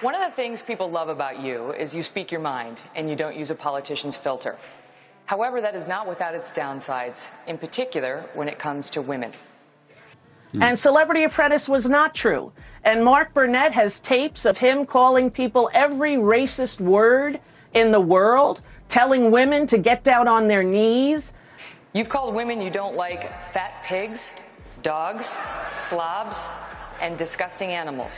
One of the things people love about you is you speak your mind and you don't use a politician's filter. However, that is not without its downsides, in particular when it comes to women. And Celebrity Apprentice was not true. And Mark Burnett has tapes of him calling people every racist word in the world, telling women to get down on their knees. You've called women you don't like fat pigs, dogs, slobs, and disgusting animals.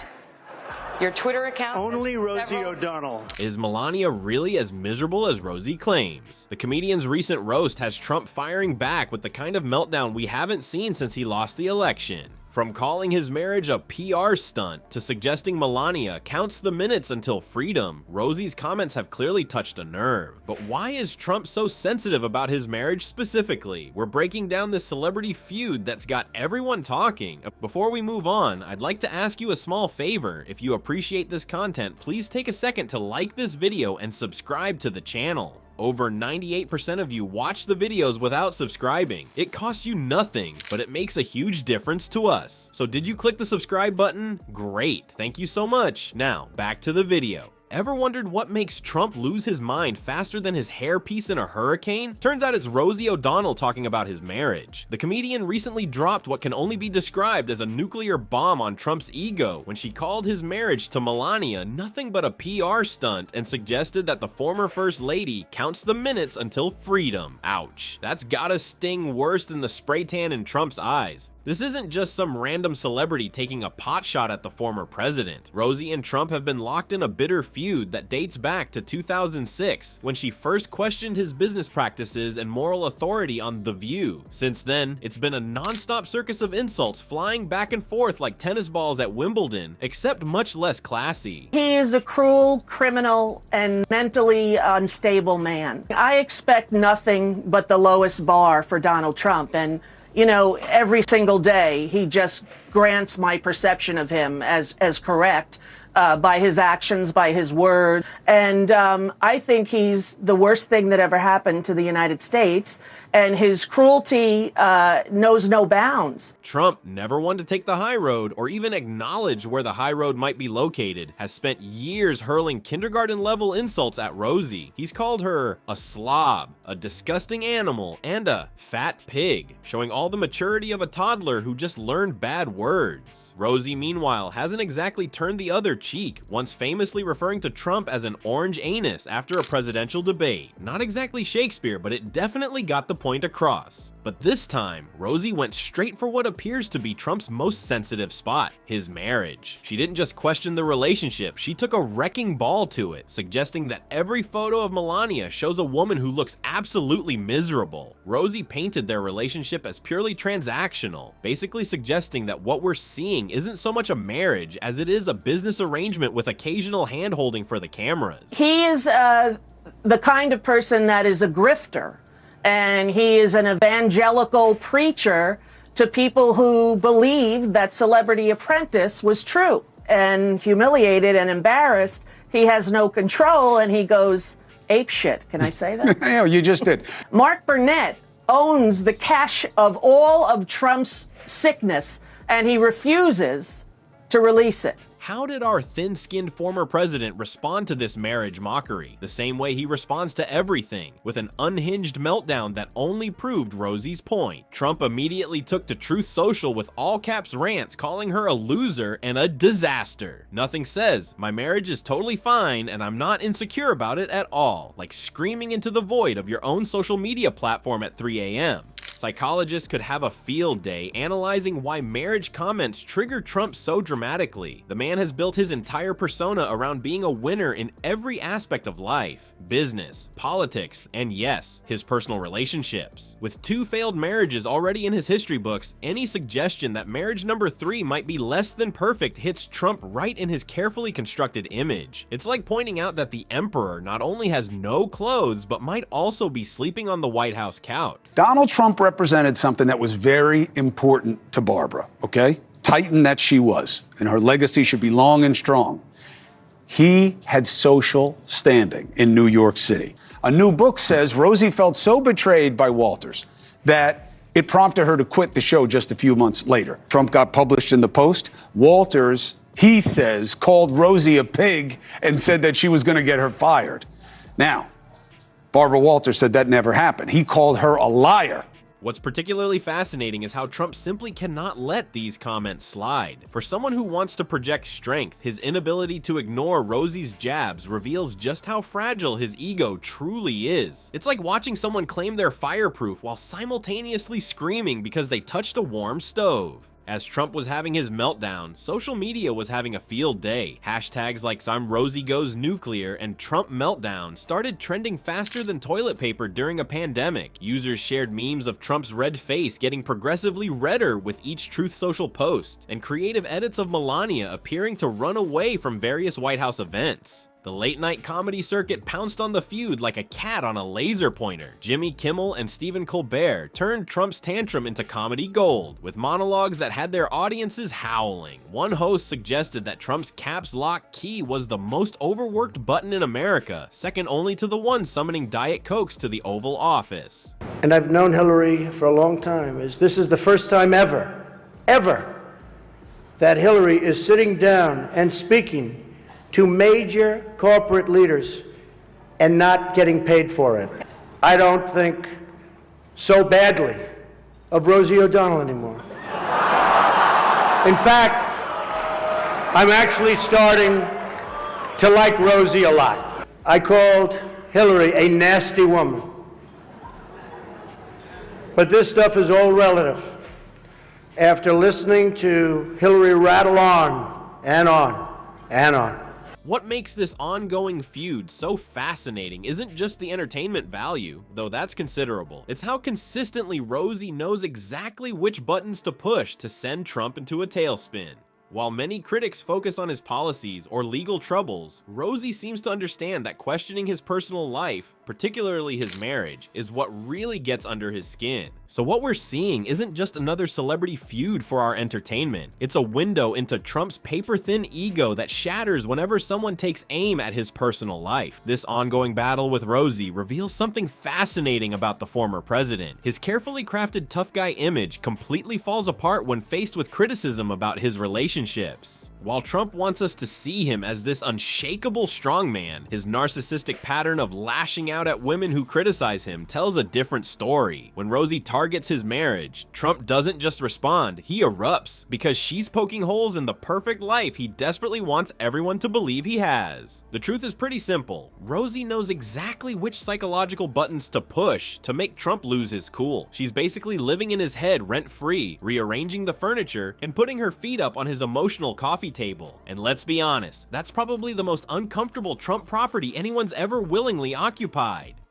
Your Twitter account... Only Rosie O'Donnell. Is Melania really as miserable as Rosie claims? The comedian's recent roast has Trump firing back with the kind of meltdown we haven't seen since he lost the election. From calling his marriage a PR stunt to suggesting Melania counts the minutes until freedom, Rosie's comments have clearly touched a nerve. But why is Trump so sensitive about his marriage specifically? We're breaking down this celebrity feud that's got everyone talking. Before we move on, I'd like to ask you a small favor. If you appreciate this content, please take a second to like this video and subscribe to the channel. Over 98% of you watch the videos without subscribing. It costs you nothing, but it makes a huge difference to us. So did you click the subscribe button? Great, thank you so much. Now, back to the video. Ever wondered what makes Trump lose his mind faster than his hairpiece in a hurricane? Turns out it's Rosie O'Donnell talking about his marriage. The comedian recently dropped what can only be described as a nuclear bomb on Trump's ego when she called his marriage to Melania nothing but a PR stunt and suggested that the former First Lady counts the minutes until freedom. Ouch. That's gotta sting worse than the spray tan in Trump's eyes. This isn't just some random celebrity taking a pot shot at the former president. Rosie and Trump have been locked in a bitter feud that dates back to 2006, when she first questioned his business practices and moral authority on The View. Since then, it's been a non-stop circus of insults flying back and forth like tennis balls at Wimbledon, except much less classy. He is a cruel, criminal, and mentally unstable man. I expect nothing but the lowest bar for Donald Trump, and you know, every single day he just grants my perception of him as correct by his actions, by his word. And I think he's the worst thing that ever happened to the United States, and his cruelty knows no bounds. Trump, never one to take the high road or even acknowledge where the high road might be located, has spent years hurling kindergarten-level insults at Rosie. He's called her a slob, a disgusting animal, and a fat pig, showing all the maturity of a toddler who just learned bad words. Rosie, meanwhile, hasn't exactly turned the other cheek, once famously referring to Trump as an orange anus after a presidential debate. Not exactly Shakespeare, but it definitely got the point across. But this time, Rosie went straight for what appears to be Trump's most sensitive spot, his marriage. She didn't just question the relationship, she took a wrecking ball to it, suggesting that every photo of Melania shows a woman who looks absolutely miserable. Rosie painted their relationship as purely transactional, basically suggesting that what we're seeing isn't so much a marriage as it is a business arrangement with occasional hand-holding for the cameras. He is the kind of person that is a grifter, and he is an evangelical preacher to people who believe that Celebrity Apprentice was true. And humiliated and embarrassed, he has no control, and he goes apeshit. Can I say that? Yeah, you just did. Mark Burnett owns the cache of all of Trump's sickness, and he refuses to release it. How did our thin-skinned former president respond to this marriage mockery? The same way he responds to everything, with an unhinged meltdown that only proved Rosie's point. Trump immediately took to Truth Social with all-caps rants calling her a loser and a disaster. Nothing says, my marriage is totally fine and I'm not insecure about it at all, like screaming into the void of your own social media platform at 3 a.m. Psychologists could have a field day analyzing why marriage comments trigger Trump so dramatically. The man has built his entire persona around being a winner in every aspect of life, business, politics, and yes, his personal relationships. With 2 failed marriages already in his history books, any suggestion that marriage number 3 might be less than perfect hits Trump right in his carefully constructed image. It's like pointing out that the emperor not only has no clothes, but might also be sleeping on the White House couch. Donald Trump represented something that was very important to Barbara, okay? Titan that she was, and her legacy should be long and strong. He had social standing in New York City. A new book says Rosie felt so betrayed by Walters that it prompted her to quit the show just a few months later. Trump got published in the Post. Walters he says, called Rosie a pig and said that she was going to get her fired. Now, Barbara Walters said that never happened. He called her a liar. What's particularly fascinating is how Trump simply cannot let these comments slide. For someone who wants to project strength, his inability to ignore Rosie's jabs reveals just how fragile his ego truly is. It's like watching someone claim they're fireproof while simultaneously screaming because they touched a warm stove. As Trump was having his meltdown, social media was having a field day. Hashtags like "I'm Rosie goes nuclear" and "Trump meltdown" started trending faster than toilet paper during a pandemic. Users shared memes of Trump's red face getting progressively redder with each Truth Social post, and creative edits of Melania appearing to run away from various White House events. The late-night comedy circuit pounced on the feud like a cat on a laser pointer. Jimmy Kimmel and Stephen Colbert turned Trump's tantrum into comedy gold, with monologues that had their audiences howling. One host suggested that Trump's caps lock key was the most overworked button in America, second only to the one summoning Diet Cokes to the Oval Office. And I've known Hillary for a long time. This is the first time ever, that Hillary is sitting down and speaking to major corporate leaders and not getting paid for it. I don't think so badly of Rosie O'Donnell anymore. In fact, I'm actually starting to like Rosie a lot. I called Hillary a nasty woman. But this stuff is all relative. After listening to Hillary rattle on and on and on. What makes this ongoing feud so fascinating isn't just the entertainment value, though that's considerable. It's how consistently Rosie knows exactly which buttons to push to send Trump into a tailspin. While many critics focus on his policies or legal troubles, Rosie seems to understand that questioning his personal life, particularly his marriage, is what really gets under his skin. So what we're seeing isn't just another celebrity feud for our entertainment. It's a window into Trump's paper-thin ego that shatters whenever someone takes aim at his personal life. This ongoing battle with Rosie reveals something fascinating about the former president. His carefully crafted tough guy image completely falls apart when faced with criticism about his relationships. While Trump wants us to see him as this unshakable strongman, his narcissistic pattern of lashing out at women who criticize him tells a different story. When Rosie targets his marriage, Trump doesn't just respond, he erupts because she's poking holes in the perfect life he desperately wants everyone to believe he has. The truth is pretty simple. Rosie knows exactly which psychological buttons to push to make Trump lose his cool. She's basically living in his head rent-free, rearranging the furniture and putting her feet up on his emotional coffee table. And let's be honest, that's probably the most uncomfortable Trump property anyone's ever willingly occupied.